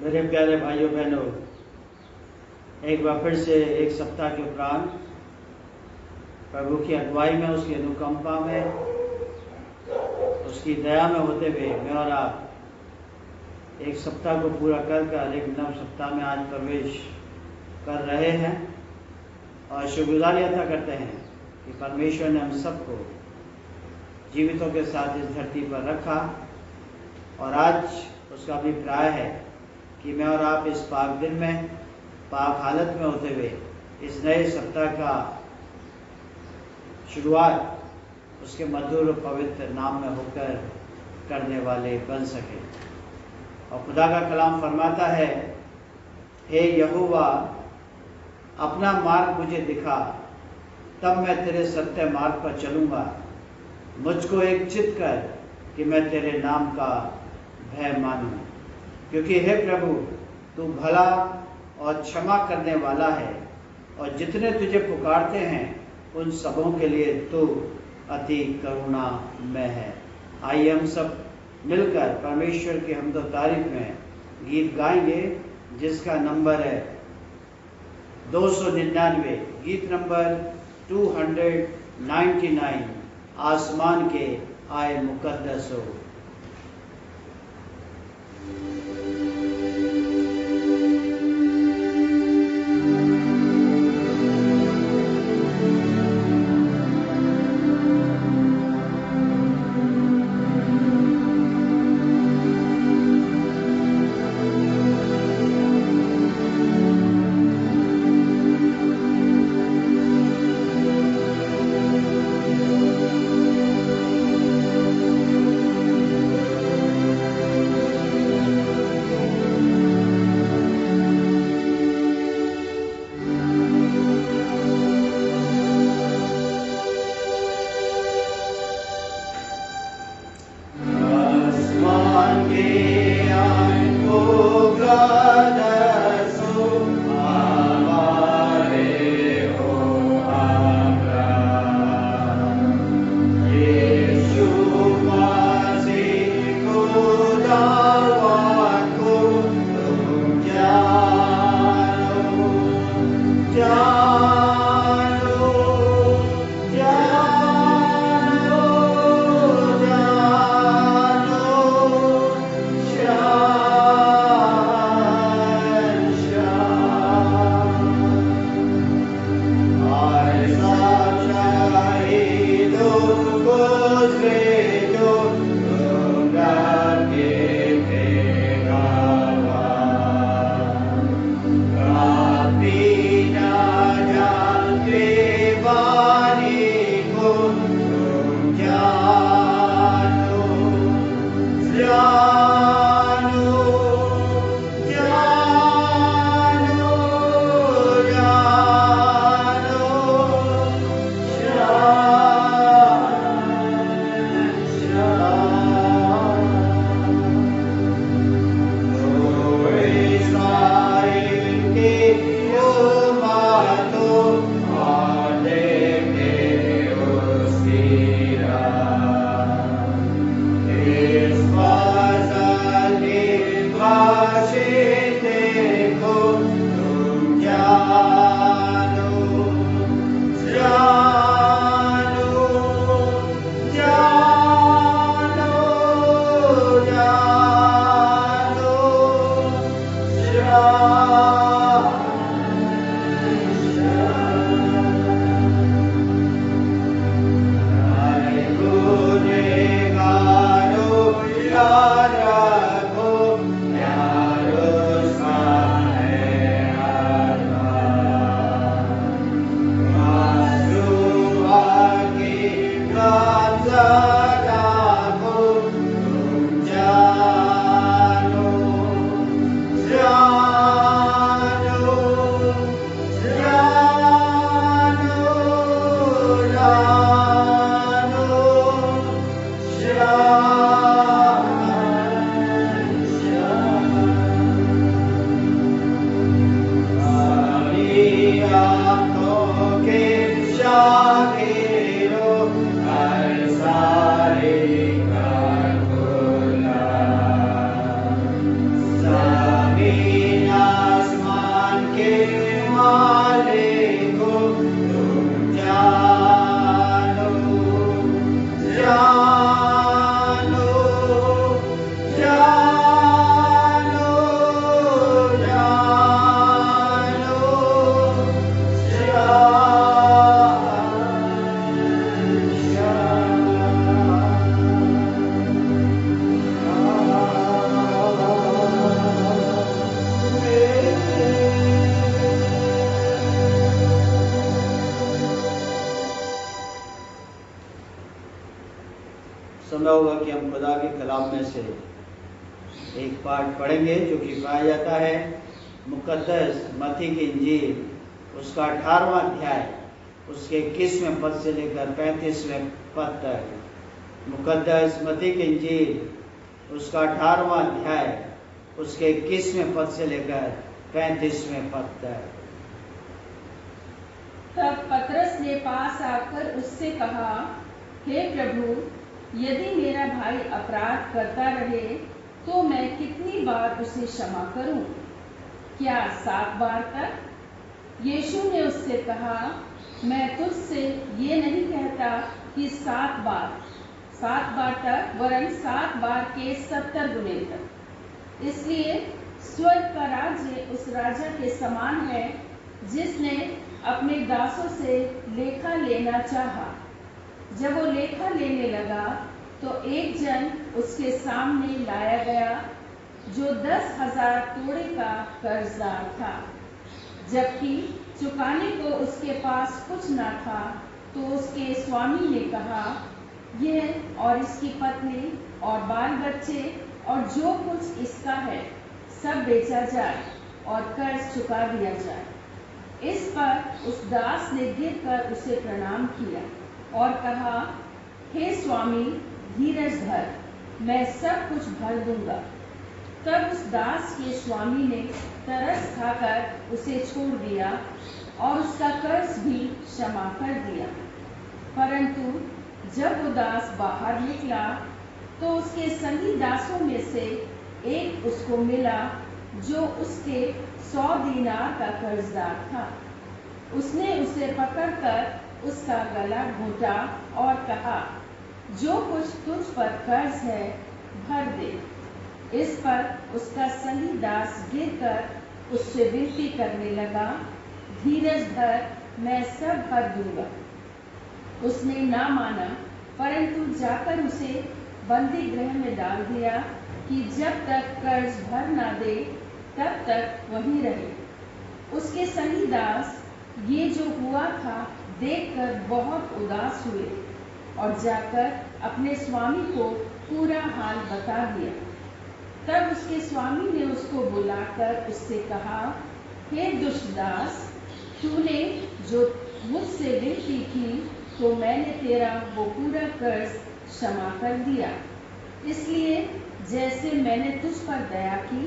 मेरे प्यारे भाइयों बहनों, एक बार फिर से एक सप्ताह के उपरांत प्रभु की अगुवाई में, उसकी अनुकंपा में, उसकी दया में होते हुए मैं और आप एक सप्ताह को पूरा कर एक नव सप्ताह में आज प्रवेश कर रहे हैं और शुक्रगुजारी अदा करते हैं कि परमेश्वर ने हम सबको जीवितों के साथ इस धरती पर रखा और आज उसका अभिप्राय है कि मैं और आप इस पाक दिन में, पाक हालत में होते हुए इस नए सप्ताह का शुरुआत उसके मधुर और पवित्र नाम में होकर करने वाले बन सके। और खुदा का कलाम फरमाता है, हे यहोवा, अपना मार्ग मुझे दिखा, तब मैं तेरे सत्य मार्ग पर चलूँगा। मुझको एक चित कर कि मैं तेरे नाम का भय मानूं, क्योंकि हे प्रभु, तू भला और क्षमा करने वाला है और जितने तुझे पुकारते हैं उन सबों के लिए तू अति करुणामय है। आइए हम सब मिलकर परमेश्वर की हमदो तारीफ में गीत गाएंगे, जिसका नंबर है 299, गीत नंबर 299, आसमान के आए मुकद्दस हो। से एक पाठ पढ़ेंगे जो कि पाया जाता है मुकद्दस मत्ती की इंजील उसका 18वां अध्याय उसके 21वें पद से लेकर 35वें पद तक। मुकद्दस मत्ती की इंजील उसका 18वां अध्याय उसके 21वें पद से लेकर 35वें पद तक। तब पतरस ने पास आकर उससे कहा, हे प्रभु, यदि मेरा भाई अपराध करता रहे तो मैं कितनी बार उसे क्षमा करूं? क्या 7 बार तक? यीशु ने उससे कहा, मैं तुझसे ये नहीं कहता कि 7 बार तक, वरन 7 बार के 70 गुने तक। इसलिए स्वर्ग का राज्य उस राजा के समान है जिसने अपने दासों से लेखा लेना चाहा। जब वो लेखा लेने लगा तो एक जन उसके सामने लाया गया जो 10,000 तोड़े का कर्जदार था। जबकि चुकाने को उसके पास कुछ न था, तो उसके स्वामी ने कहा, यह और इसकी पत्नी और बाल बच्चे और जो कुछ इसका है सब बेचा जाए और कर्ज चुका दिया जाए। इस पर उस दास ने गिरकर उसे प्रणाम किया और कहा, हे स्वामी, धीरज धर, मैं सब कुछ भर दूंगा। तब उस दास के स्वामी ने तरस खाकर उसे छोड़ दिया और उसका कर्ज भी क्षमा कर दिया। परंतु जब वो दास बाहर निकला तो उसके संगी दासों में से एक उसको मिला जो उसके 100 दीनार का कर्जदार था। उसने उसे पकड़कर उसका गला घोंटा और कहा, जो कुछ तुझ पर कर्ज है भर दे। इस पर उसका संगी दास गिरकर उससे विनती करने लगा, धीरज धर, मैं सब भर दूंगा। उसने ना माना, परंतु जाकर उसे बंदी गृह में डाल दिया कि जब तक कर्ज भर ना दे तब तक वहीं रहे। उसके संगी दास ये जो हुआ था देखकर बहुत उदास हुए और जाकर अपने स्वामी को पूरा हाल बता दिया। तब उसके स्वामी ने उसको बुलाकर उससे कहा, हे दुष्ट दास, तूने जो मुझसे विनती की तो मैंने तेरा वो पूरा कर्ज क्षमा कर दिया। इसलिए जैसे मैंने तुझ पर दया की,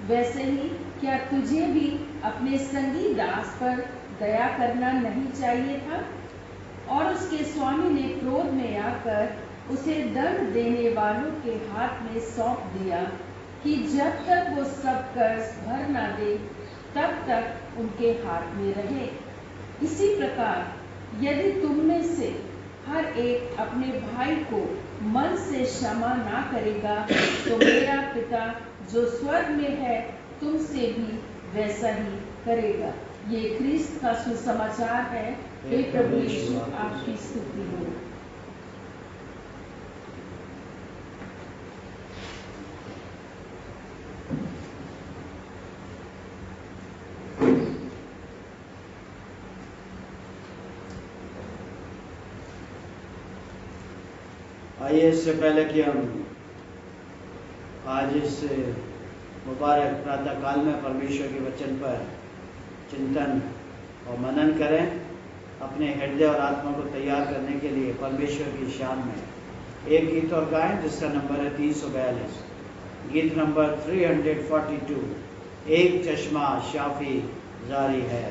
वैसे ही क्या तुझे भी अपने संगी दास पर दया करना नहीं चाहिए था? और उसके स्वामी ने क्रोध में आकर उसे दंड देने वालों के हाथ में सौंप दिया कि जब तक वो सब कर्ज भर ना दे तब तक उनके हाथ में रहे। इसी प्रकार यदि तुम में से हर एक अपने भाई को मन से क्षमा ना करेगा तो मेरा पिता जो स्वर्ग में है तुमसे भी वैसा ही करेगा। ये ख्रीस्त का सुसमाचार है। हे प्रभु यीशु, आपकी स्तुति हो। आइए, इससे पहले कि हम आज इस मुबारक प्रातः काल में परमेश्वर के वचन पर चिंतन और मनन करें, अपने हृदय और आत्मा को तैयार करने के लिए परमेश्वर की शान में एक गीत और गाएं जिसका नंबर है 342, गीत नंबर 342, एक चश्मा शाफी जारी है।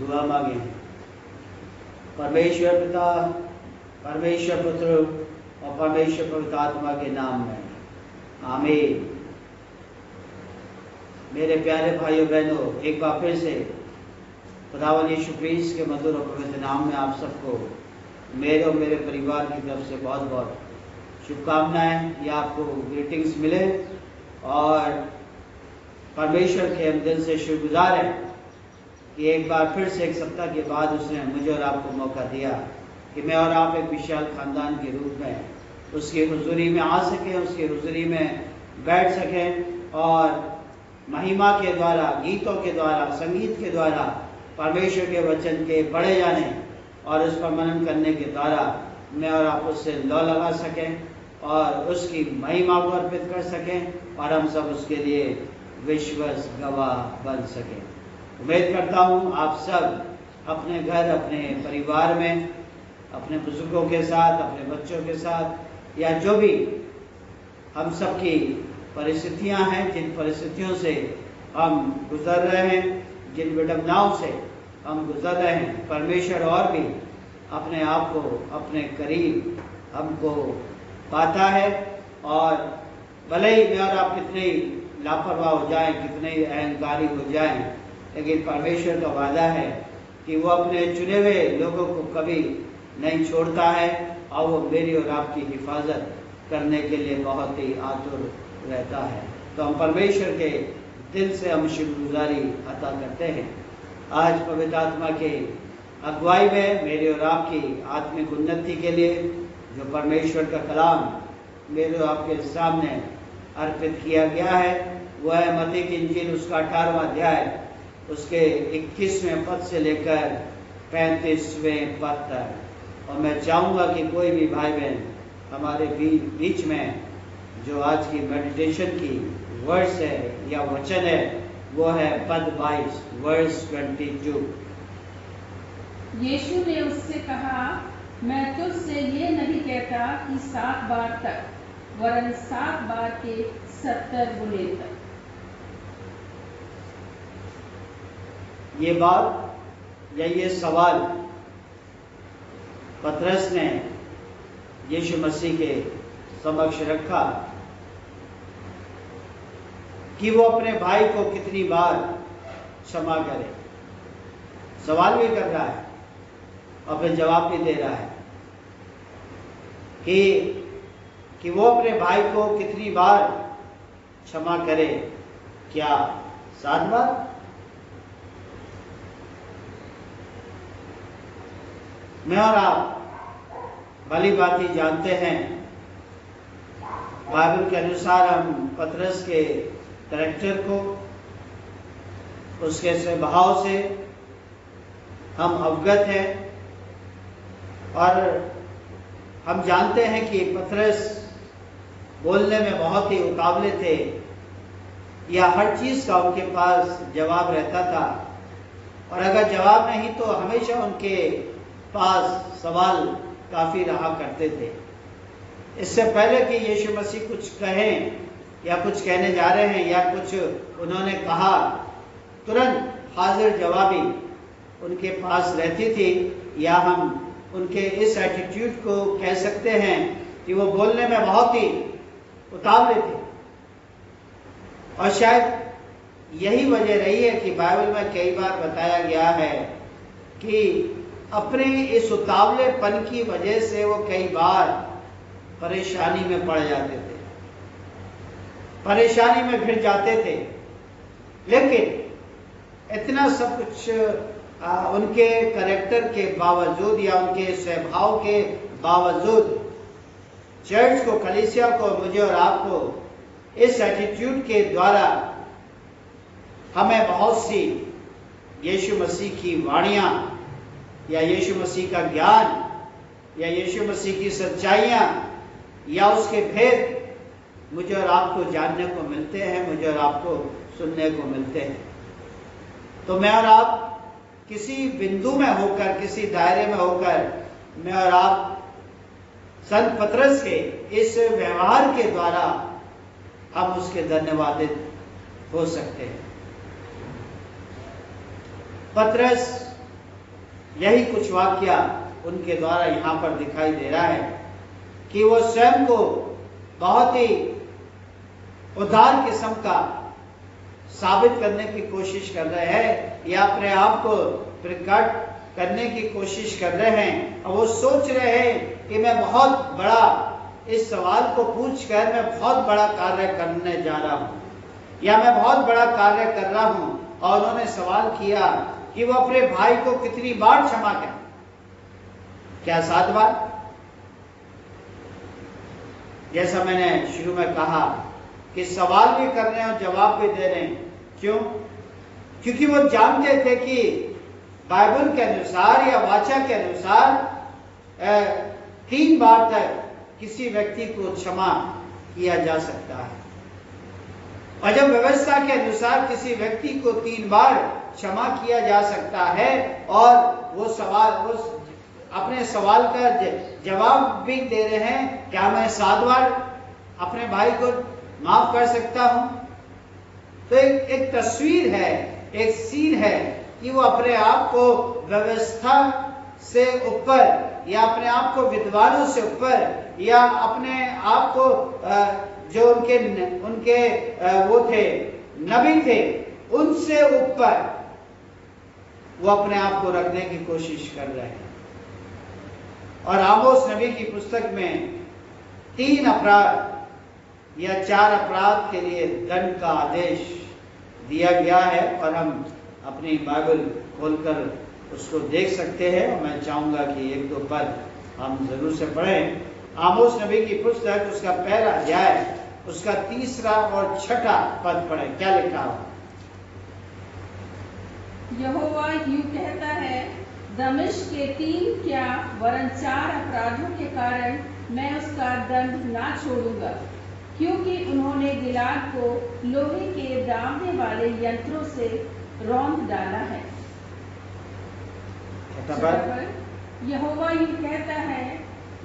दुआ मांगे। परमेश्वर पिता, परमेश्वर पुत्र और परमेश्वर पवित्र आत्मा के नाम में, आमीन। मेरे प्यारे भाइयों बहनों, एक बार फिर से खुदावंद यीशु मसीह के मधुर और पवित्र नाम में आप सबको मेरे और मेरे परिवार की तरफ से बहुत बहुत शुभकामनाएं या आपको ग्रीटिंग्स मिले। और परमेश्वर के हम दिल से शुक्रगुजार हैं कि एक बार फिर से एक सप्ताह के बाद उसने मुझे और आपको मौका दिया कि मैं और आप एक विशाल खानदान के रूप में उसकी हुजूरी में आ सकें, उसकी हुजूरी में बैठ सकें और महिमा के द्वारा, गीतों के द्वारा, संगीत के द्वारा परमेश्वर के वचन के पढ़े जाने और उस पर मनन करने के द्वारा मैं और आप उससे लौ लगा सकें और उसकी महिमा को अर्पित कर सकें और हम सब उसके लिए विश्वास गवाह बन सकें। उम्मीद करता हूँ आप सब अपने घर, अपने परिवार में, अपने बुजुर्गों के साथ, अपने बच्चों के साथ या जो भी हम सब की परिस्थितियाँ हैं, जिन परिस्थितियों से हम गुजर रहे हैं, जिन विडंबनाओं से हम गुजर रहे हैं, परमेश्वर और भी अपने आप को अपने करीब हमको पाता है। और भले ही मैं और आप कितने लापरवाह हो जाएं, कितने अहंकारी हो जाएं, लेकिन परमेश्वर का वादा है कि वो अपने चुने हुए लोगों को कभी नहीं छोड़ता है और वो मेरी और आपकी हिफाजत करने के लिए बहुत ही आतुर रहता है। तो हम परमेश्वर के दिल से हम शुक्रगुजारी अता करते हैं। आज पवित्र आत्मा के अगुवाई में मेरी और आपकी आत्मिक उन्नति के लिए जो परमेश्वर का कलाम मेरे और आपके सामने अर्पित किया गया है वह है मत्ती की इंजील, उसका 18वां अध्याय, उसके 21वें पद से लेकर 35वें पद तक। और मैं चाहूँगा कि कोई भी भाई बहन हमारे बीच में जो आज की मेडिटेशन की वर्स है या वचन है वो है पद 22 वर्स 22। यीशु ने उससे कहा, मैं तुझसे ये नहीं कहता कि 7 बार तक, वरन 7 बार के 70 गुने तक। ये बात या ये सवाल पतरस ने यीशु मसीह के समक्ष रखा कि वो अपने भाई को कितनी बार क्षमा करे। सवाल भी कर रहा है और फिर जवाब भी दे रहा है कि वो अपने भाई को कितनी बार क्षमा करे। क्या 7 बार? मैं और आप भली भांति जानते हैं, बाइबल के अनुसार हम पतरस के कैरेक्टर को, उसके स्वभाव से हम अवगत हैं और हम जानते हैं कि पतरस बोलने में बहुत ही उतावले थे या हर चीज़ का उनके पास जवाब रहता था और अगर जवाब नहीं तो हमेशा उनके पास सवाल काफ़ी रहा करते थे। इससे पहले कि यीशु मसीह कुछ कहें या कुछ कहने जा रहे हैं या कुछ उन्होंने कहा, तुरंत हाजिर जवाबी उनके पास रहती थी या हम उनके इस एटीट्यूड को कह सकते हैं कि वो बोलने में बहुत ही उतावले थे। और शायद यही वजह रही है कि बाइबल में कई बार बताया गया है कि अपने इस उतावलेपन की वजह से वो कई बार परेशानी में पड़ जाते थे, परेशानी में घिर जाते थे। लेकिन इतना सब कुछ उनके कैरेक्टर के बावजूद या उनके स्वभाव के बावजूद चर्च को, कलीसिया को, मुझे और आपको इस एटीट्यूड के द्वारा हमें बहुत सी यीशु मसीह की वाणियाँ या यीशु मसीह का ज्ञान या यीशु मसीह की सच्चाइयाँ या उसके भेद मुझे और आपको जानने को मिलते हैं, मुझे और आपको सुनने को मिलते हैं। तो मैं और आप किसी बिंदु में होकर, किसी दायरे में होकर, मैं और आप संत पतरस के इस व्यवहार के द्वारा हम उसके धन्यवादित हो सकते हैं। पतरस यही कुछ वाक्य उनके द्वारा यहाँ पर दिखाई दे रहा है कि वो स्वयं को बहुत ही उदार किस्म का साबित करने की कोशिश कर रहे हैं या अपने आप को प्रकट करने की कोशिश कर रहे हैं। और वो सोच रहे हैं कि मैं बहुत बड़ा, इस सवाल को पूछकर मैं बहुत बड़ा कार्य करने जा रहा हूं या मैं बहुत बड़ा कार्य कर रहा हूं। और उन्होंने सवाल किया कि वो अपने भाई को कितनी बार क्षमा करें। क्या 7 बार? जैसा मैंने शुरू में कहा कि सवाल भी कर रहे हैं और जवाब भी दे रहे हैं। क्यों? क्योंकि वो जानते थे कि बाइबल के अनुसार या वाचा के अनुसार 3 बार तक किसी व्यक्ति को क्षमा किया जा सकता है। और जब व्यवस्था के अनुसार किसी व्यक्ति को 3 बार क्षमा किया जा सकता है और वो अपने सवाल का जवाब भी दे रहे हैं, क्या मैं 7 बार अपने भाई को माफ कर सकता हूं? तो एक तस्वीर है, एक सीन है कि वो अपने आप को व्यवस्था से ऊपर या अपने आप को विद्वानों से ऊपर या अपने आप को जो उनके वो थे, नबी थे, उनसे ऊपर वो अपने आप को रखने की कोशिश कर रहे हैं। और आमोस नबी की पुस्तक में 3 अपराध या 4 अपराध के लिए दंड का आदेश दिया गया है। और हम अपनी बाइबल खोलकर उसको देख सकते हैं। और मैं चाहूंगा कि 1-2 पद हम जरूर से पढ़ें। आमोस नबी की पुस्तक, उसका 1 अध्याय, उसका 3 और 6 पद पढ़ें। क्या लिखा हो? यहोवा यूं कहता है, दमिश्क के 3 क्या वरन 4 अपराधों के कारण मैं उसका दंड ना छोड़ूंगा, क्योंकि उन्होंने गिलाद को लोहे के दामने वाले यंत्रों से रौंद डाला है। यहोवा यूं कहता है,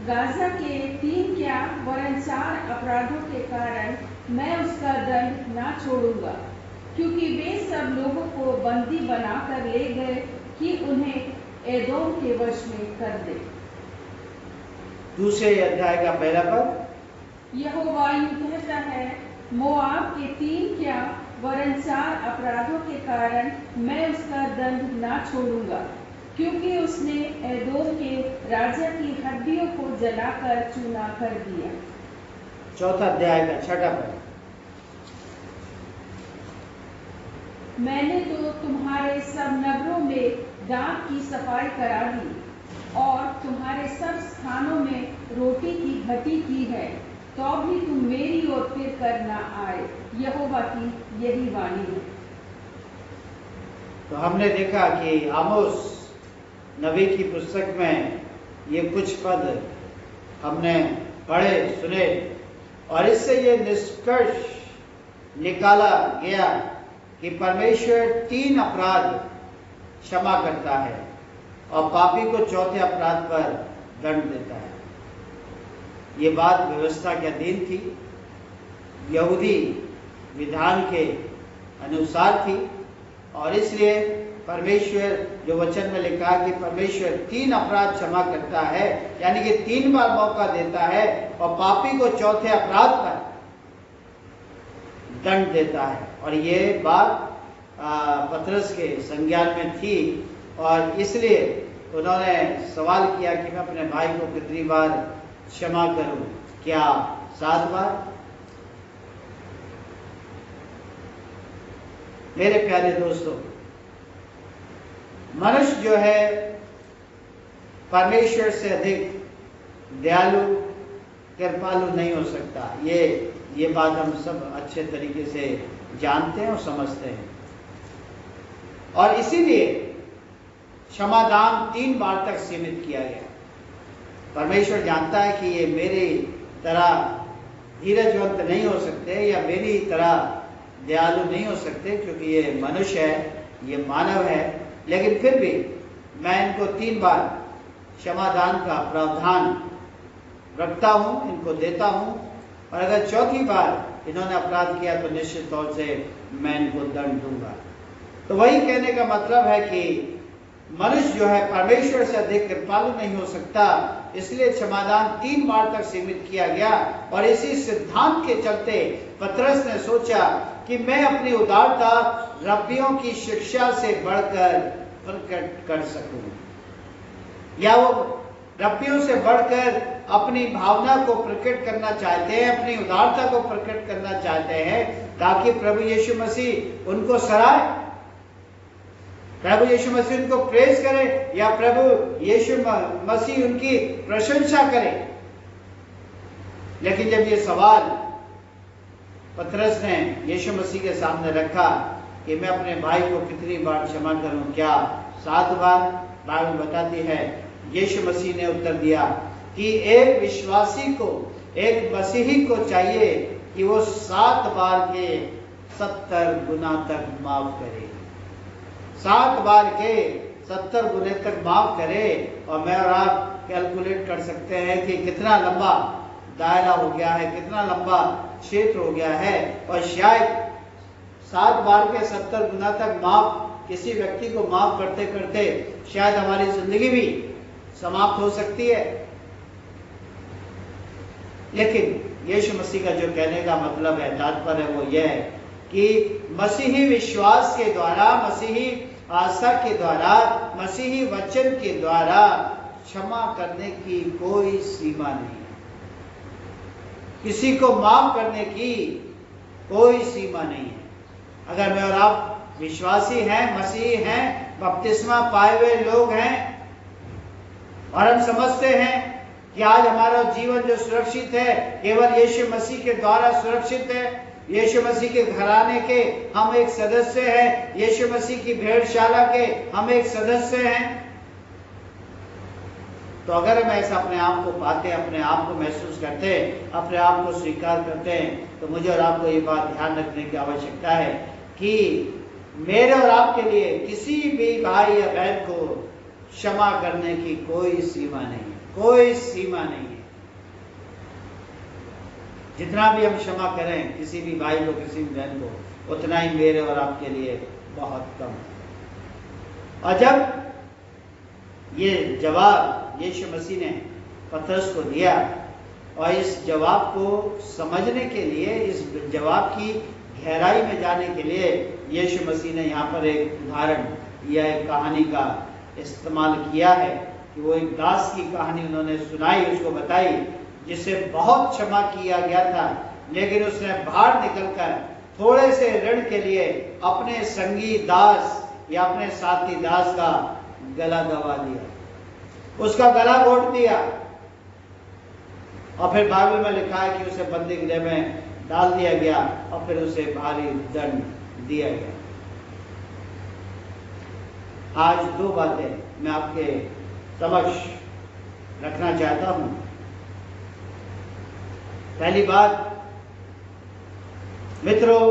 गाजा के 3 क्या वरन 4 अपराधों के कारण मैं उसका दंड ना छोड़ूंगा, क्योंकि वे सब लोगों को बंदी बनाकर ले गए कि उन्हें एदोम के वश में कर दे। 2 अध्याय का 1 पद। यहोवा यूं कहता है, मोआब के 3 क्या वरन 4 अपराधों के कारण मैं उसका दंड ना छोड़ूंगा, क्योंकि उसने एदोम के राजा की हड्डियों को जलाकर चूना कर दिया। 4 अध्याय का 6 पद। मैंने तो तुम्हारे सब नगरों में दाख की सफाई करा दी और तुम्हारे सब स्थानों में रोटी की घटी की है, तो भी तुम मेरी ओर फिर कर न आए। यहोवा की यही वाणी है। तो हमने देखा कि आमोस नबी की पुस्तक में ये कुछ पद हमने पढ़े, सुने, और इससे ये निष्कर्ष निकाला गया कि परमेश्वर 3 अपराध क्षमा करता है और पापी को 4थे अपराध पर दंड देता है। ये बात व्यवस्था के अधीन थी, यहूदी विधान के अनुसार थी, और इसलिए परमेश्वर, जो वचन में लिखा है कि परमेश्वर 3 अपराध क्षमा करता है, यानी कि 3 बार मौका देता है, और पापी को 4थे अपराध पर दंड देता है। और ये बात पतरस के संज्ञान में थी, और इसलिए उन्होंने सवाल किया कि मैं अपने भाई को कितनी बार क्षमा करूं? क्या 7 बार? मेरे प्यारे दोस्तों, मनुष्य जो है परमेश्वर से अधिक दयालु, कृपालु नहीं हो सकता। ये बात हम सब अच्छे तरीके से जानते हैं और समझते हैं। और इसीलिए क्षमादान 3 बार तक सीमित किया गया। परमेश्वर जानता है कि ये मेरी तरह धीरजवंत नहीं हो सकते या मेरी तरह दयालु नहीं हो सकते, क्योंकि ये मनुष्य है, ये मानव है, लेकिन फिर भी मैं इनको 3 बार क्षमादान का प्रावधान रखता हूं, इनको देता हूं, और अगर 4थी बार इन्होंने अपराध किया तो निश्चित तौर से मैं इनको दंड दूंगा। तो वही कहने का मतलब है कि मनुष्य जो है परमेश्वर से अधिक कृपालु नहीं हो सकता, इसलिए क्षमादान 3 बार तक सीमित किया गया। और इसी सिद्धांत के चलते पतरस ने सोचा कि मैं अपनी उदारता रब्बियों की शिक्षा से बढ़कर प्रकट कर सकूं, या वो रब्बियों से बढ़कर अपनी भावना को प्रकट करना चाहते हैं, अपनी उदारता को प्रकट करना चाहते हैं, ताकि प्रभु यीशु मसीह उनको सराहे, प्रभु यीशु मसीह उनको प्रेज करे, या प्रभु यीशु मसीह उनकी प्रशंसा करे। लेकिन जब ये सवाल पतरस ने यीशु मसीह के सामने रखा कि मैं अपने भाई को कितनी बार क्षमा करूं, क्या 7 बार? बाइबल बताती है यीशु मसीह ने उत्तर दिया कि एक विश्वासी को, एक मसीही को चाहिए कि वो 7 बार के 70 गुना तक माफ करे, 7 बार के 70 गुने तक माफ करे। और मैं और आप कैलकुलेट कर सकते हैं कि कितना लंबा दायरा हो गया है, कितना लंबा क्षेत्र हो गया है। और शायद 7 बार के 70 गुना तक माफ, किसी व्यक्ति को माफ करते करते शायद हमारी जिंदगी भी समाप्त हो सकती है। लेकिन यीशु मसीह का जो कहने का मतलब है, तात्पर्य है, वो यह है कि मसीही विश्वास के द्वारा, मसीही आस्था के द्वारा, मसीही वचन के द्वारा क्षमा करने की कोई सीमा नहीं है, किसी को माफ करने की कोई सीमा नहीं है। अगर मैं और आप विश्वासी हैं, मसीही हैं, बपतिस्मा पाए हुए लोग हैं, और हम समझते हैं कि आज हमारा जीवन जो सुरक्षित है केवल यीशु मसीह के द्वारा सुरक्षित है, यीशु मसीह के घराने के हम एक सदस्य हैं, यीशु मसीह की भेड़शाला के हम एक सदस्य हैं, तो अगर हम ऐसा अपने आप को पाते, अपने आप को महसूस करते हैं, अपने आप को स्वीकार करते हैं, तो मुझे और आपको ये बात ध्यान रखने की आवश्यकता है कि मेरे और आपके लिए किसी भी भाई या बहन को क्षमा करने की कोई सीमा नहीं है, कोई सीमा नहीं है। जितना भी हम क्षमा करें किसी भी भाई को, किसी भी बहन को, उतना ही मेरे और आपके लिए बहुत कम है। और जब ये जवाब यीशु मसीह ने पतरस को दिया, और इस जवाब को समझने के लिए, इस जवाब की गहराई में जाने के लिए यीशु मसीह ने यहाँ पर एक उदाहरण या एक कहानी का इस्तेमाल किया है कि वो एक दास की कहानी उन्होंने सुनाई, उसको बताई, जिसे बहुत क्षमा किया गया था, लेकिन उसने बाहर निकलकर थोड़े से ऋण के लिए अपने संगी दास या अपने साथी दास का गला दबा दिया, उसका गला घोट दिया, और फिर बाइबल में लिखा है कि उसे बंदी गृह में डाल दिया गया और फिर उसे भारी दंड दिया गया। आज 2 बातें मैं आपके समक्ष रखना चाहता हूं। पहली बात, मित्रों,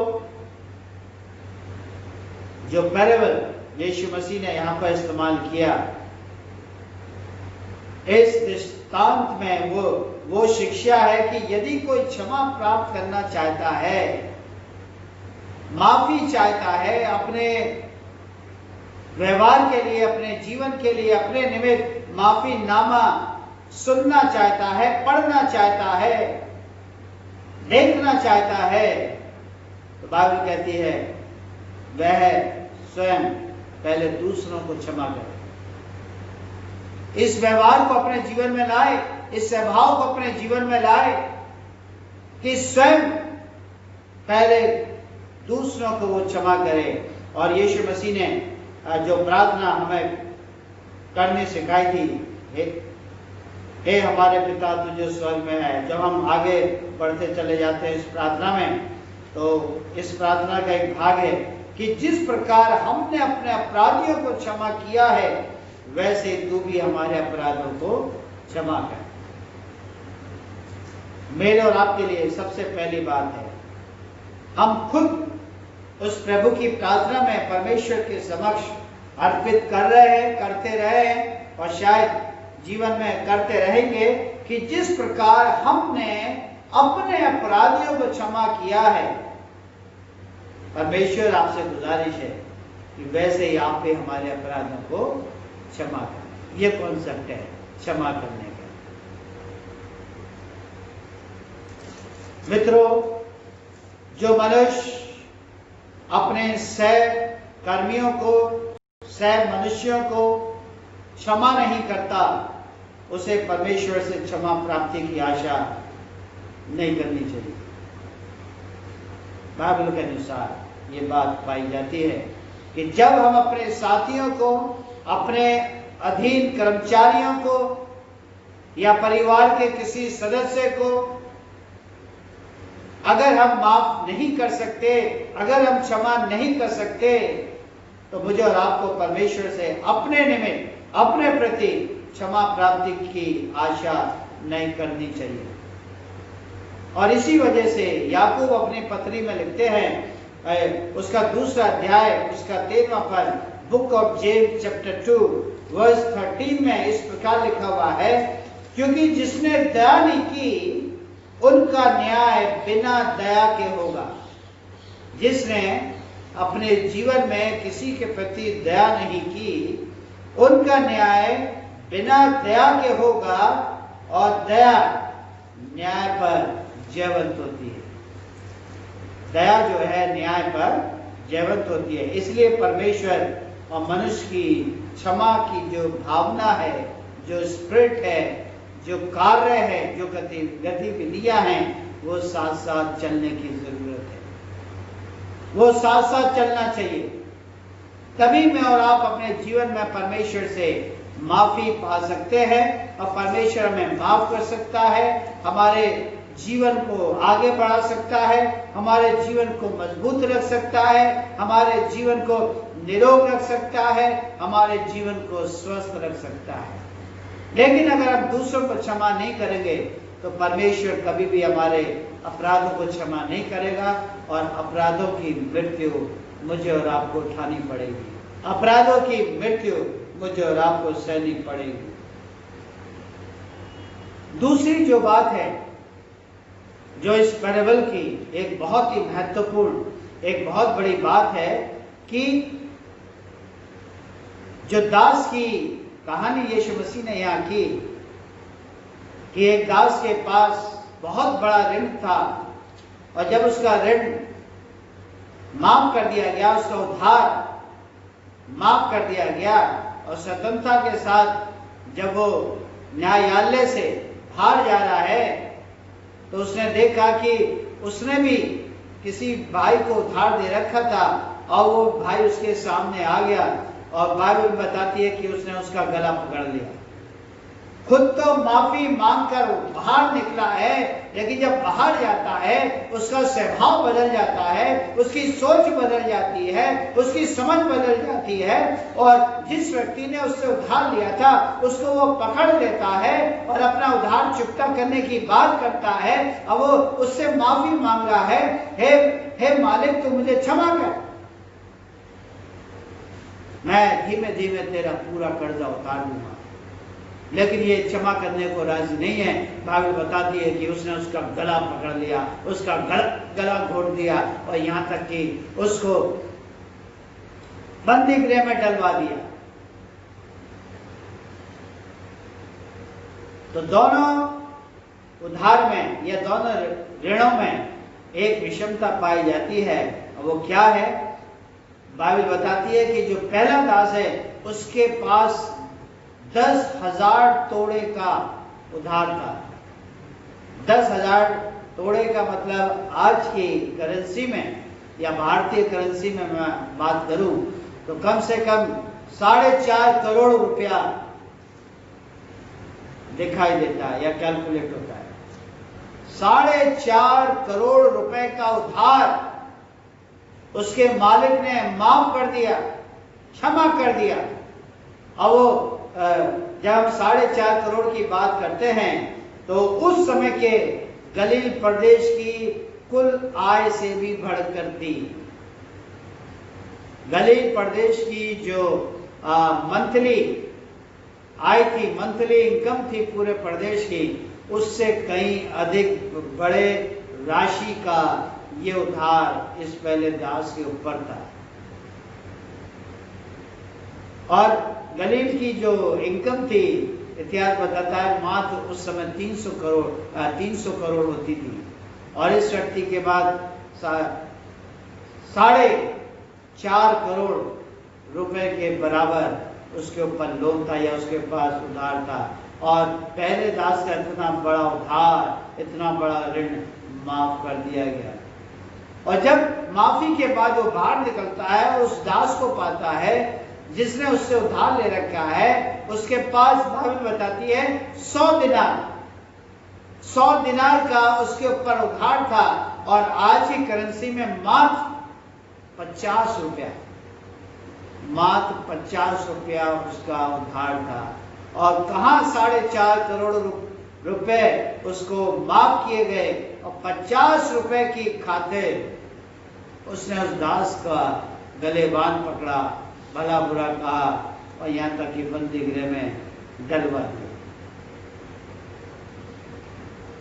जो पैराबल यीशु मसीह ने यहां पर इस्तेमाल किया, इस दृष्टांत में वो शिक्षा है कि यदि कोई क्षमा प्राप्त करना चाहता है, माफी चाहता है, अपने व्यवहार के लिए, अपने जीवन के लिए, अपने निमित्त माफी नामा सुनना चाहता है, पढ़ना चाहता है, देखना चाहता है, तो बाइबल कहती है वह स्वयं पहले दूसरों को क्षमा करे। इस व्यवहार को अपने जीवन में लाए, इस स्वभाव को अपने जीवन में लाए कि स्वयं पहले दूसरों को वो क्षमा करे। और यीशु मसीह ने जो प्रार्थना हमें करनी सिखाई थी, हे हमारे पिता तू जो स्वर्ग में है, जब हम आगे बढ़ते चले जाते हैं इस प्रार्थना में, तो इस प्रार्थना का एक भाग है कि जिस प्रकार हमने अपने अपराधियों को क्षमा किया है, वैसे तू भी हमारे अपराधों को क्षमा कर। मेरे और आपके लिए सबसे पहली बात है, हम खुद उस प्रभु की प्रार्थना में परमेश्वर के समक्ष अर्पित कर रहे हैं, करते रहे हैं, और शायद जीवन में करते रहेंगे कि जिस प्रकार हमने अपने अपराधियों को क्षमा किया है, परमेश्वर आपसे गुजारिश है कि वैसे ही आप भी हमारे अपराधों को क्षमा कर। ये कॉन्सेप्ट है क्षमा करने का। मित्रों, जो मनुष्य अपने सहकर्मियों को, सह मनुष्यों को क्षमा नहीं करता, उसे परमेश्वर से क्षमा प्राप्ति की आशा नहीं करनी चाहिए। बाइबल के अनुसार ये बात पाई जाती है कि जब हम अपने साथियों को, अपने अधीन कर्मचारियों को या परिवार के किसी सदस्य को अगर हम माफ नहीं कर सकते, अगर हम क्षमा नहीं कर सकते, तो मुझे और आपको परमेश्वर से अपने निमित्त, अपने प्रति क्षमा प्राप्ति की आशा नहीं करनी चाहिए। और इसी वजह से याकूब अपनी पत्री में लिखते हैं, उसका दूसरा अध्याय, उसका 13वां पद, book of James chapter 2 verse 13 में इस प्रकार लिखा हुआ है, क्योंकि जिसने दया नहीं की उनका न्याय बिना दया के होगा। जिसने अपने जीवन में किसी के प्रति दया नहीं की, उनका न्याय बिना दया के होगा, और दया न्याय पर जयवंत होती है। दया जो है न्याय पर जयवंत होती है। इसलिए परमेश्वर और मनुष्य की क्षमा की जो भावना है, जो स्पिरिट है, जो कार्य है, जो गतिविधियां हैं, वो साथ साथ चलने की जरूरत है। वो साथ साथ चलना चाहिए। तभी मैं और आप अपने जीवन में परमेश्वर से माफी पा सकते हैं, और परमेश्वर हमें माफ कर सकता है, हमारे जीवन को आगे बढ़ा सकता है, हमारे जीवन को मजबूत रख सकता है, हमारे जीवन को निरोग रख सकता है, हमारे जीवन को स्वस्थ रख सकता है। लेकिन अगर हम दूसरों को क्षमा नहीं करेंगे, तो परमेश्वर कभी भी हमारे अपराधों को क्षमा नहीं करेगा, और अपराधों की मृत्यु मुझे और आपको उठानी पड़ेगी। अपराधों की मृत्यु मुझे और आपको सहनी पड़ेगी। दूसरी जो बात है, जो इस पैराबल की एक बहुत ही महत्वपूर्ण, एक बहुत बड़ी बात है, कि जो दास की कहानी यीशु मसीह ने यहाँ की, कि एक दास के पास बहुत बड़ा ऋण था, और जब उसका ऋण माफ कर दिया गया, उसका उधार माफ कर दिया गया, और स्वतंत्रता के साथ जब वो न्यायालय से बाहर जा रहा है, तो उसने देखा कि उसने भी किसी भाई को उधार दे रखा था, और वो भाई उसके सामने आ गया, और बाइबल बताती है कि उसने उसका गला पकड़ लिया। खुद तो माफी मांगकर बाहर निकला है, लेकिन जब बाहर जाता है उसका स्वभाव बदल जाता है, उसकी सोच बदल जाती है, उसकी समझ बदल जाती है, और जिस व्यक्ति ने उससे उधार लिया था उसको वो पकड़ लेता है और अपना उधार चुकता करने की बात करता है। अब वो उससे माफी मांग रहा है, हे मालिक, तू मुझे क्षमा कर, मैं धीमे धीमे तेरा पूरा कर्जा उतार दूंगा। लेकिन ये क्षमा करने को राजी नहीं है। बाइबल बताती है कि उसने उसका गला पकड़ लिया, उसका गला घोट दिया, और यहां तक कि उसको बंदी गृह में डलवा दिया। तो दोनों उधार में या दोनों ऋणों में एक विषमता पाई जाती है, और वो क्या है? बाइबल बताती है कि जो पहला दास है उसके पास 10,000 तोड़े का उधार था। 10,000 तोड़े का मतलब आज की करेंसी में या भारतीय करेंसी में मैं बात करूं तो कम से कम 4.5 करोड़ रुपया दिखाई देता है या कैलकुलेट होता है। 4.5 करोड़ रुपए का उधार उसके मालिक ने माफ कर दिया, क्षमा कर दिया। अब वो जब हम 4.5 करोड़ की बात करते हैं तो उस समय के गलील प्रदेश की कुल आय से भी बढ़कर थी। गलील प्रदेश की जो मंथली आय थी, मंथली इनकम थी पूरे प्रदेश की, उससे कहीं अधिक बड़े राशि का ये उधार इस पहले दास के ऊपर था। और गलील की जो इनकम थी, इतिहास बताता है मात्र उस समय 300 करोड़ होती थी। और इस व्यक्ति के बाद 4.5 करोड़ रुपए के बराबर उसके ऊपर लोन था या उसके पास उधार था। और पहले दास का इतना बड़ा उधार, इतना बड़ा ऋण माफ कर दिया गया। और जब माफी के बाद वो बाहर निकलता है और उस दास को पाता है जिसने उससे उधार ले रखा है, उसके पास बाइबल बताती है 100 दिनार का उसके ऊपर उधार था। और आज की करेंसी में मात्र 50 रुपया, मात्र 50 रुपया उसका उधार था। और कहां 4.5 करोड़ रुपए उसको माफ किए गए और 50 रुपए की खातिर उसने उस दास का गले बांध पकड़ा, भला बुरा कहा और यहां तक कि बंदी गृह में डलवा दिया।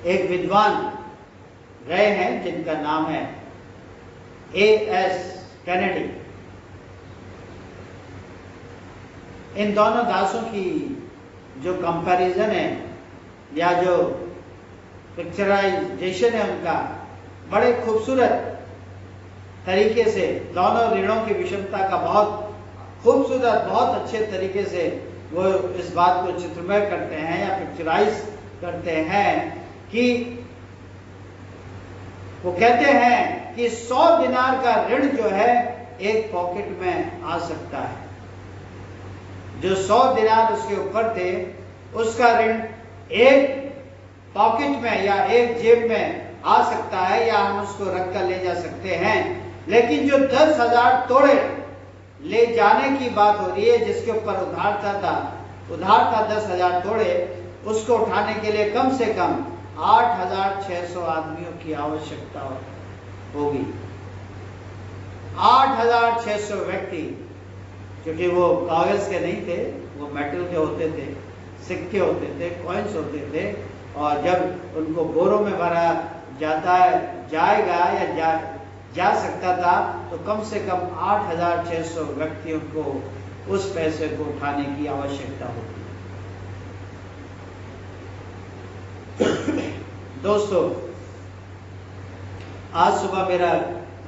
एक विद्वान रहे हैं जिनका नाम है A.S. कैनेडी। इन दोनों दासों की जो कंपैरिजन है या जो पिक्चराइजेशन है उनका, बड़े खूबसूरत तरीके से दोनों ऋणों की विषमता का बहुत खूबसूरत, बहुत अच्छे तरीके से वो इस बात को चित्रमय करते हैं या पिक्चराइज करते हैं कि वो कहते हैं कि 100 दिनार का ऋण जो है एक पॉकेट में आ सकता है। जो 100 दिनार उसके ऊपर थे उसका ऋण एक पॉकेट में या एक जेब में आ सकता है या हम उसको रख कर ले जा सकते हैं। लेकिन जो 10,000 तोड़े ले जाने की बात हो रही है, जिसके ऊपर उधार था 10,000 तोड़े, उसको उठाने के लिए कम से कम 8,600 आदमियों की आवश्यकता होगी। 8,600 व्यक्ति, क्योंकि वो कागज के नहीं थे, वो मेटल के होते थे, सिक्के होते थे, कॉइन्स होते थे। और जब उनको बोरों में भरा जाएगा या जा सकता था तो कम से कम 8,600 व्यक्तियों को उस पैसे को उठाने की आवश्यकता होती है। दोस्तों, आज सुबह मेरा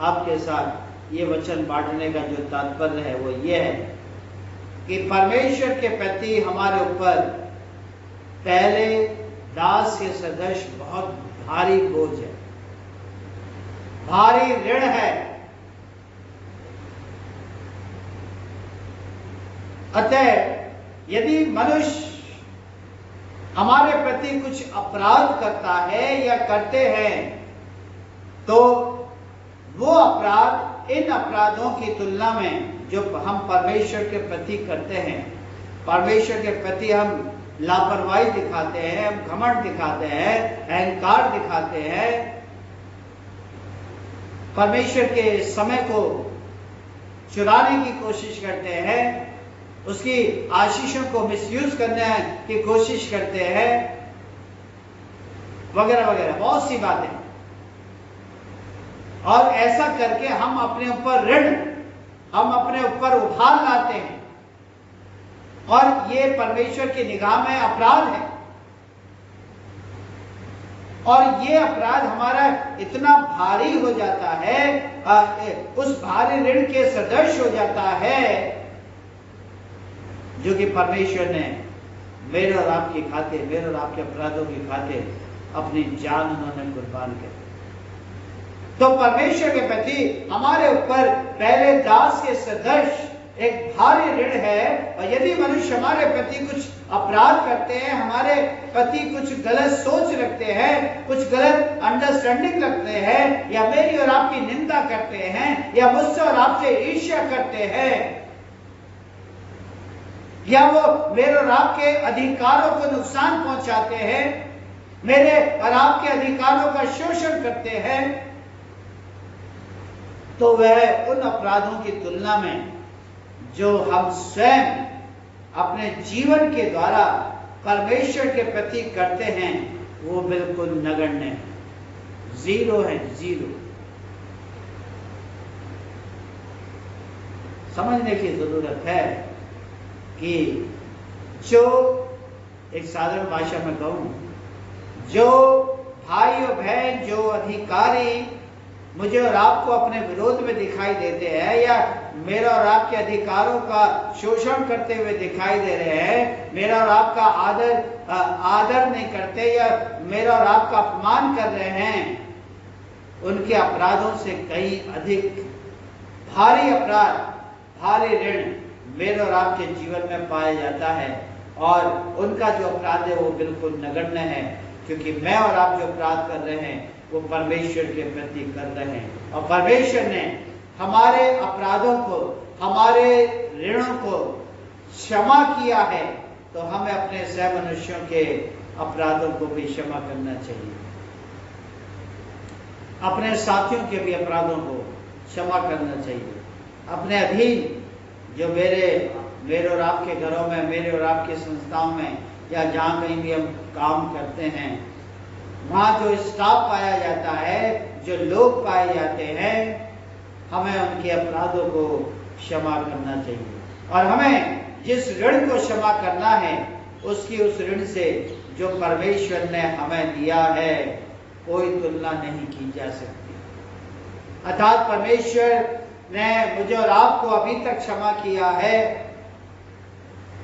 आपके साथ ये वचन बांटने का जो तात्पर्य है वो ये है कि परमेश्वर के प्रति हमारे ऊपर पहले दास के सदृश बहुत भारी बोझ है, भारी ऋण है। अतः यदि मनुष्य हमारे प्रति कुछ अपराध करता है या करते हैं तो वो अपराध इन अपराधों की तुलना में जो हम परमेश्वर के प्रति करते हैं, परमेश्वर के प्रति हम लापरवाही दिखाते हैं, हम घमंड दिखाते हैं, अहंकार दिखाते हैं, परमेश्वर के समय को चुराने की कोशिश करते हैं, उसकी आशीषों को मिसयूज करने की कोशिश करते हैं, वगैरह वगैरह बहुत सी बातें। और ऐसा करके हम अपने ऊपर ऋण, हम अपने ऊपर उधार लाते हैं और ये परमेश्वर की निगाह में अपराध है। और ये अपराध हमारा इतना भारी हो जाता है, उस भारी ऋण के सदृश हो जाता है जो कि परमेश्वर ने मेरे और आपकी खातिर, मेरे और आपके अपराधों की खातिर अपनी जान उन्होंने कुर्बान कर दी। तो परमेश्वर के प्रति हमारे ऊपर पहले दास के सदृश एक भारी ऋण है। और यदि मनुष्य हमारे प्रति कुछ अपराध करते हैं, हमारे प्रति कुछ गलत सोच रखते हैं, कुछ गलत अंडरस्टैंडिंग रखते हैं, या मेरी और आपकी निंदा करते हैं, या मुझसे और आपसे ईर्ष्या करते हैं, या वो मेरे और आपके अधिकारों को नुकसान पहुंचाते हैं, मेरे और आपके अधिकारों का शोषण करते हैं, तो वह उन अपराधों की तुलना में जो हम स्वयं अपने जीवन के द्वारा परमेश्वर के प्रति करते हैं वो बिल्कुल नगण्य है, जीरो है, जीरो। समझने की जरूरत है कि जो एक साधारण भाषा में कहूं, जो भाई और बहन, जो अधिकारी मुझे और आपको अपने विरोध में दिखाई देते हैं या मेरा और आपके अधिकारों का शोषण करते हुए दिखाई दे रहे हैं, मेरा और आपका आदर नहीं करते या मेरा और आपका अपमान कर रहे हैं, उनके अपराधों से कहीं अधिक भारी अपराध, भारी ऋण मेरे और आपके जीवन में पाया जाता है। और उनका जो अपराध है वो बिल्कुल नगण्य है, क्योंकि मैं और आप जो अपराध कर रहे हैं वो परमेश्वर के प्रति कर रहे हैं। और परमेश्वर ने हमारे अपराधों को, हमारे ऋणों को क्षमा किया है, तो हमें अपने सह मनुष्यों के अपराधों को भी क्षमा करना चाहिए, अपने साथियों के भी अपराधों को क्षमा करना चाहिए। अपने अधीन जो मेरे और आपके घरों में, मेरे और आपकी संस्थाओं में या जहाँ कहीं भी हम काम करते हैं, वहाँ जो स्टाफ पाया जाता है, जो लोग पाए जाते हैं, हमें उनके अपराधों को क्षमा करना चाहिए। और हमें जिस ऋण को क्षमा करना है, उसकी उस ऋण से जो परमेश्वर ने हमें दिया है कोई तुलना नहीं की जा सकती। अर्थात परमेश्वर ने मुझे और आपको अभी तक क्षमा किया है।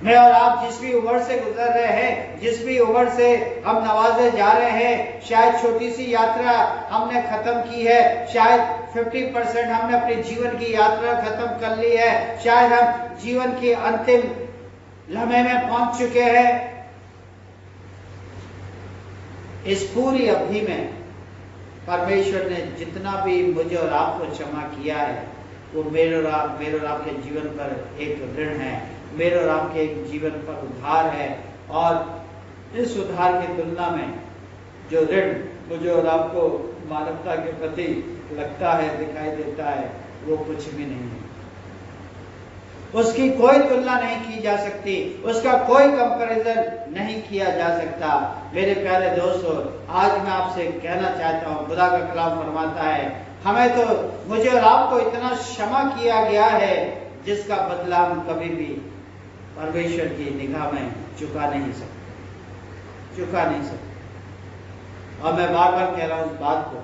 मैं और आप जिस भी उम्र से गुजर रहे हैं, जिस भी उम्र से हम नवाजे जा रहे हैं, शायद छोटी सी यात्रा हमने खत्म की है, शायद 50% हमने अपने जीवन की यात्रा खत्म कर ली है, शायद हम जीवन के अंतिम लम्हे में पहुंच चुके हैं। इस पूरी अवधि में परमेश्वर ने जितना भी मुझे और आपको क्षमा किया है, वो मेरे और आपके जीवन पर एक ऋण है, मेरे और आपके जीवन पर उद्धार है। और इस उद्धार की तुलना में जो ऋण मुझे और आपको मानवता के प्रति लगता है, दिखाई देता है, वो कुछ भी नहीं है। उसकी कोई तुलना नहीं की जा सकती, उसका कोई कंपैरिजन नहीं किया जा सकता। मेरे प्यारे दोस्तों, आज मैं आपसे कहना चाहता हूँ, खुदा का कलाम फरमाता है, हमें तो मुझे और आपको इतना क्षमा किया गया है जिसका बदला हम कभी भी परमेश्वर की निगाह में चुका नहीं सकते। और मैं बार बार कह रहा हूँ इस बात को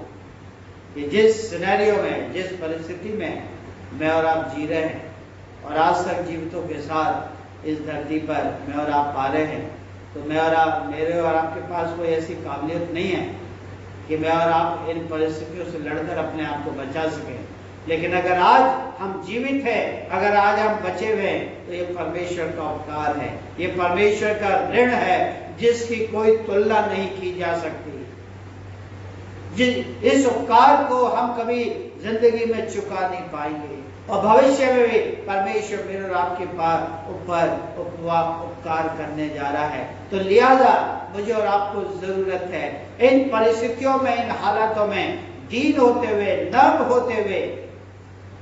कि जिस सिनेरियो में, जिस परिस्थिति में मैं और आप जी रहे हैं और आज तक जीवितों के साथ इस धरती पर मैं और आप पा रहे हैं, तो मेरे और आपके पास कोई ऐसी काबिलियत नहीं है कि मैं और आप इन परिस्थितियों से लड़कर अपने आप को बचा सकें। लेकिन अगर आज हम जीवित हैं, अगर आज हम बचे हुए हैं, तो ये परमेश्वर का उपकार है, ये परमेश्वर का ऋण है जिसकी कोई तुलना नहीं की जा सकती। इस उपकार को हम कभी जिंदगी में चुका नहीं पाएंगे और भविष्य में भी परमेश्वर मेरे और आपके ऊपर उपकार करने जा रहा है। तो लिहाजा मुझे और आपको जरूरत है इन परिस्थितियों में, इन हालातों में दीन होते हुए, नर्म होते हुए,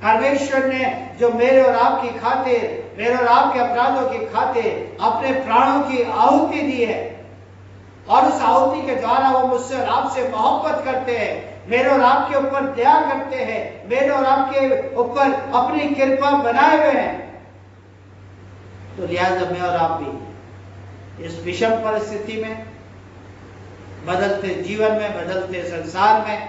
परमेश्वर ने जो मेरे और आपकी खातिर, मेरे और आपके अपराधों की खातिर अपने प्राणों की आहुति दी है और उस आहुति के द्वारा वो मुझसे और आपसे मोहब्बत करते हैं, मेरे और आपके ऊपर दया करते हैं, मेरे और आपके ऊपर अपनी कृपा बनाए हुए हैं। तो लिहाजा मैं और आप भी इस विषम परिस्थिति में, बदलते जीवन में, बदलते संसार में,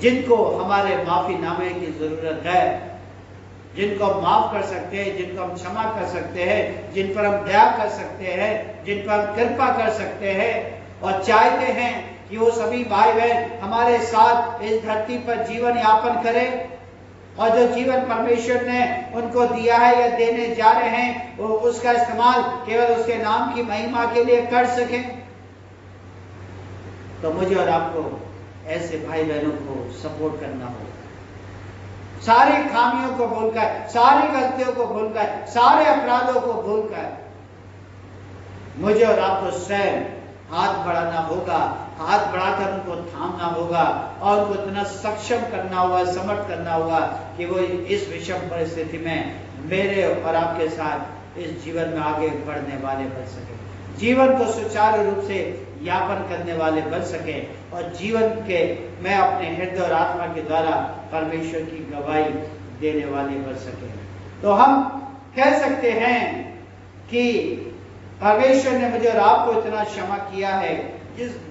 जिनको हमारे माफी नामे की जरूरत है, जिनको हम माफ कर सकते हैं, जिनको हम क्षमा कर सकते हैं, जिन पर हम दया कर सकते हैं, जिन पर हम कृपा कर सकते हैं, और चाहते हैं कि वो सभी भाई बहन हमारे साथ इस धरती पर जीवन यापन करें और जो जीवन परमेश्वर ने उनको दिया है या देने जा रहे हैं, वो उसका इस्तेमाल केवल उसके नाम की महिमा के लिए कर सकें। तो मुझे और आपको ऐसे भाई बहनों को सपोर्ट करना होगा, सारी खामियों को भूलकर, सारी गलतियों को भूलकर, सारे अपराधों को भूलकर मुझे और आपको स्वयं हाथ बढ़ाना होगा, हाथ बढ़ाकर उनको थामना होगा और उनको इतना सक्षम करना होगा, समर्थ करना होगा कि वो इस विषम परिस्थिति में मेरे और आपके साथ इस जीवन में आगे बढ़ने वाले बन सके, जीवन को सुचारू रूप से यापन करने वाले बन सके और जीवन के मैं अपने हृदय और आत्मा के द्वारा परमेश्वर की गवाही देने वाले बन सके। तो हम कह सकते हैं कि परमेश्वर ने मुझे और आपको इतना क्षमा किया है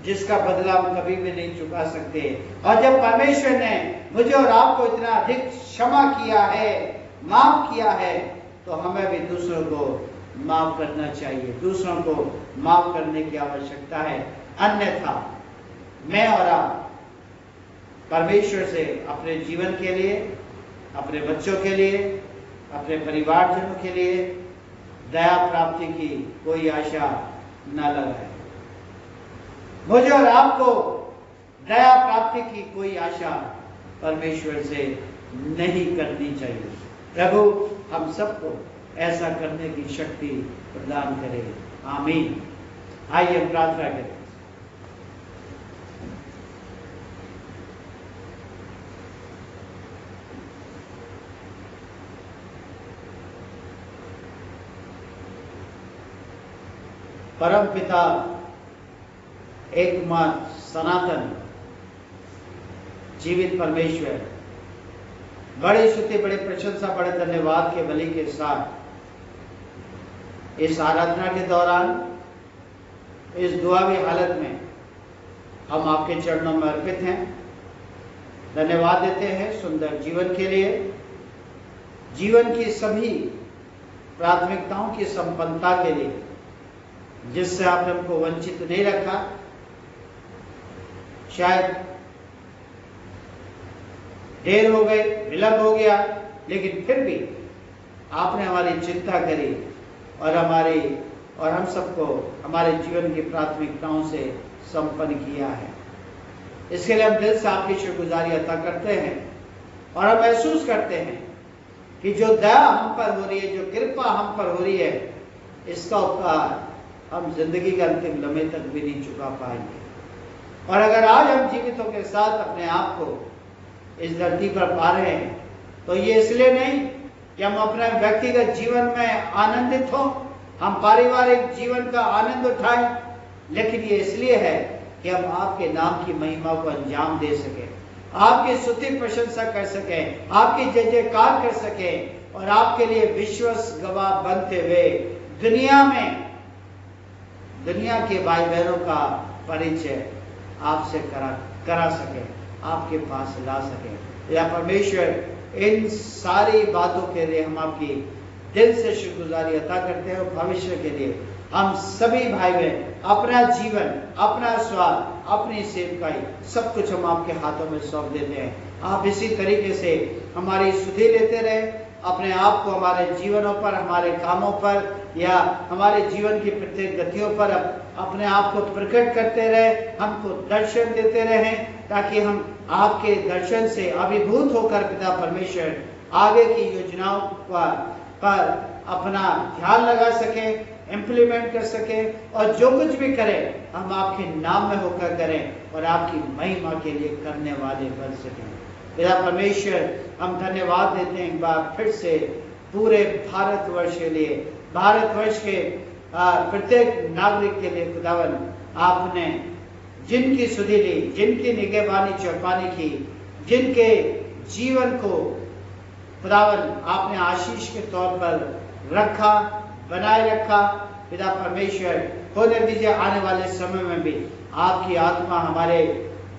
जिसका बदला हम कभी भी नहीं चुका सकते। और जब परमेश्वर ने मुझे और आपको इतना अधिक क्षमा किया है, माफ किया है, तो हमें भी दूसरों को माफ करना चाहिए, दूसरों को माफ करने की आवश्यकता है। अन्यथा मैं और आप परमेश्वर से अपने जीवन के लिए, अपने बच्चों के लिए, अपने परिवारजनों के लिए दया प्राप्ति की कोई आशा न लगाए। मुझे और आपको दया प्राप्ति की कोई आशा परमेश्वर से नहीं करनी चाहिए। प्रभु हम सबको ऐसा करने की शक्ति प्रदान करे। आमीन। आइए प्रार्थना करें। परम पिता, एकमात्र सनातन जीवित परमेश्वर, बड़ी स्तुति, बड़ी प्रशंसा, बड़े धन्यवाद के बलि के साथ इस आराधना के दौरान, इस दुआवी हालत में हम आपके चरणों में अर्पित हैं। धन्यवाद देते हैं सुंदर जीवन के लिए, जीवन की सभी प्राथमिकताओं की संपन्नता के लिए, जिससे आपने हमको वंचित नहीं रखा। शायद देर हो गई, विलंब हो गया, लेकिन फिर भी आपने हमारी चिंता करी और हम सबको हमारे जीवन की प्राथमिकताओं से संपन्न किया है। इसके लिए हम दिल से आपकी शुक्रगुजारी अता करते हैं और हम महसूस करते हैं कि जो दया हम पर हो रही है, जो कृपा हम पर हो रही है, इसका उपकार हम जिंदगी के अंतिम लम्हे तक भी नहीं चुका पाएंगे। और अगर आज हम जीवितों के साथ अपने आप को इस धरती पर पा रहे हैं, तो ये इसलिए नहीं कि हम अपने व्यक्तिगत जीवन में आनंदित हो, हम पारिवारिक जीवन का आनंद उठाएं, लेकिन ये इसलिए है कि हम आपके नाम की महिमा को अंजाम दे सकें, आपकी स्तुति प्रशंसा कर सकें, आपकी जय जयकार कर सकें और आपके लिए विश्वास गवाह बनते हुए दुनिया के भाई बहनों का परिचय आपसे करा सके, आपके पास ला सके। या परमेश्वर, इन सारी बातों के लिए हम आपकी दिल से शुक्रगुजारी अता करते हैं और भविष्य के लिए हम सभी भाई बहन अपना जीवन, अपना स्वाद, अपनी सेवकाई, सब कुछ हम आपके हाथों में सौंप देते हैं। आप इसी तरीके से हमारी सुधि लेते रहे, अपने आप को हमारे जीवनों पर, हमारे कामों पर या हमारे जीवन की प्रत्येक गतियों पर अपने आप को प्रकट करते रहे, हमको दर्शन देते रहे, ताकि हम आपके दर्शन से अभिभूत होकर पिता परमेश्वर आगे की योजनाओं पर अपना ध्यान लगा सके, इम्प्लीमेंट कर सके और जो कुछ भी करें हम आपके नाम में होकर करें और आपकी महिमा के लिए करने वाले बन सकें। पिता परमेश्वर, हम धन्यवाद देते हैं एक बार फिर से पूरे भारतवर्ष के लिए, भारतवर्ष के प्रत्येक नागरिक के लिए। खुदावन, आपने जिनकी सुधि ली, जिनकी निगहबानी चौपानी की, जिनके जीवन को खुदावन आपने आशीष के तौर पर रखा, बनाए रखा, पिता परमेश्वर होने दीजिए आने वाले समय में भी आपकी आत्मा हमारे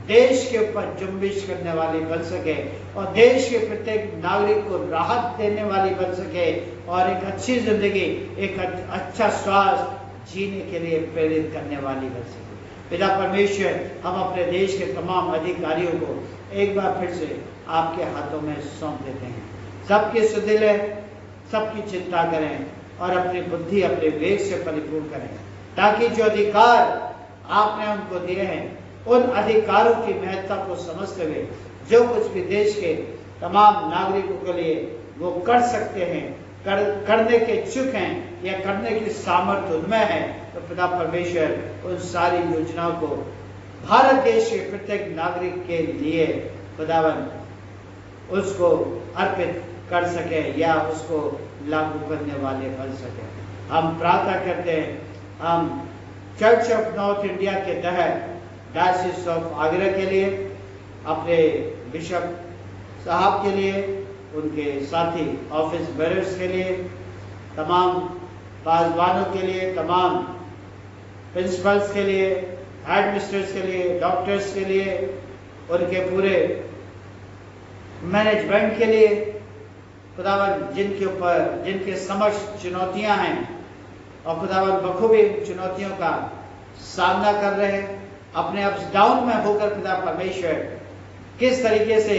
देश के ऊपर जुम्बिश करने वाली बन सके और देश के प्रत्येक नागरिक को राहत देने वाली बन सके और एक अच्छी जिंदगी, एक अच्छा स्वास्थ्य जीने के लिए प्रेरित करने वाली बन सके। पिता परमेश्वर, हम अपने देश के तमाम अधिकारियों को एक बार फिर से आपके हाथों में सौंप देते हैं। सबकी सुधि लें, सबकी चिंता करें और अपनी बुद्धि, अपने वेग से परिपूर्ण करें, ताकि जो अधिकार आपने उनको दिए हैं उन अधिकारों की महत्ता को समझते हुए जो कुछ भी देश के तमाम नागरिकों के लिए वो कर सकते हैं, करने के इच्छुक हैं या करने की सामर्थ्य उनमें है, तो पिता परमेश्वर उन सारी योजनाओं को भारत देश के प्रत्येक नागरिक के लिए खुदावन उसको अर्पित कर सके या उसको लागू करने वाले बन सके। हम प्रार्थना करते हैं, हम चर्च ऑफ नॉर्थ इंडिया के तहत डायसिस ऑफ आगरा के लिए, अपने बिशप साहब के लिए, उनके साथी ऑफिस बेरर्स के लिए, तमाम पासवानों के लिए, तमाम प्रिंसिपल्स के लिए, हेड मिस्टर्स के लिए, डॉक्टर्स के लिए, उनके पूरे मैनेजमेंट के लिए खुदावन जिनके समक्ष चुनौतियां हैं और खुदावन बखूबी चुनौतियों का सामना कर रहे हैं, अपने अप्स डाउन में होकर खुदा परमेश्वर किस तरीके से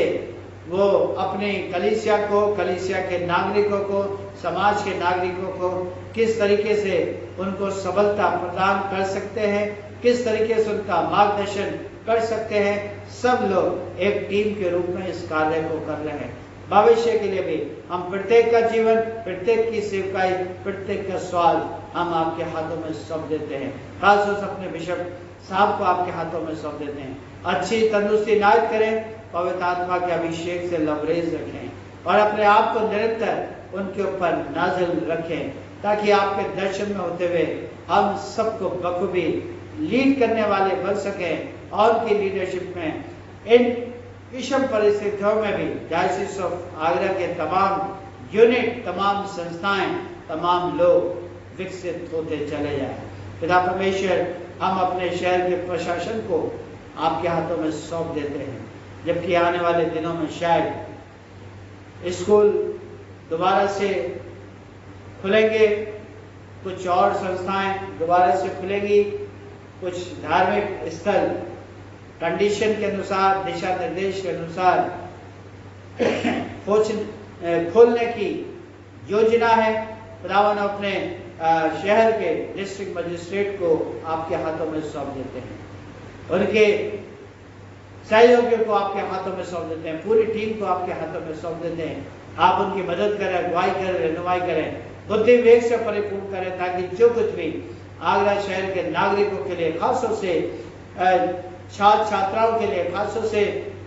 वो अपनी कलीसिया को, कलीसिया के नागरिकों को, समाज के नागरिकों को किस तरीके से उनको सबलता प्रदान कर सकते हैं, किस तरीके से उनका मार्गदर्शन कर सकते हैं। सब लोग एक टीम के रूप में इस कार्य को कर रहे हैं। भविष्य के लिए भी हम प्रत्येक का जीवन, प्रत्येक की सेवकाई, प्रत्येक का स्वाद हम आपके हाथों में सौंप देते हैं। खासतौर से अपने बिशप साहब को आपके हाथों में सौंप देते हैं। अच्छी तंदुरुस्ती इनायत करें, पवित्र आत्मा के अभिषेक से लबरेज रखें और अपने आप को निरंतर उनके ऊपर नाज़िल रखें, ताकि आपके दर्शन में होते हुए हम सबको बखूबी लीड करने वाले बन सकें और उनकी लीडरशिप में इन विषम परिस्थितियों में भी डायसिस ऑफ आगरा के तमाम यूनिट, तमाम संस्थाएं, तमाम लोग विकसित होते चले जाएं। पिता परमेश्वर, हम अपने शहर के प्रशासन को आपके हाथों में सौंप देते हैं, जबकि आने वाले दिनों में शायद स्कूल दोबारा से खुलेंगे, कुछ और संस्थाएं दोबारा से खुलेंगी, कुछ धार्मिक स्थल कंडीशन के अनुसार, दिशा निर्देश के अनुसार खोलने की योजना है। खुदावन अपने शहर के डिस्ट्रिक्ट मजिस्ट्रेट को आपके हाथों में सौंप देते हैं, उनके सहयोगियों को आपके हाथों में सौंप देते हैं, पूरी टीम को आपके हाथों में सौंप देते हैं। आप उनकी मदद करें, अगुवाई करें, रहनुमाई करें, बुद्धि विवेक से परिपूर्ण करें, ताकि जो कुछ भी आगरा शहर के नागरिकों के लिए, खासतौर से छात्र छात्राओं के लिए, खासतौर से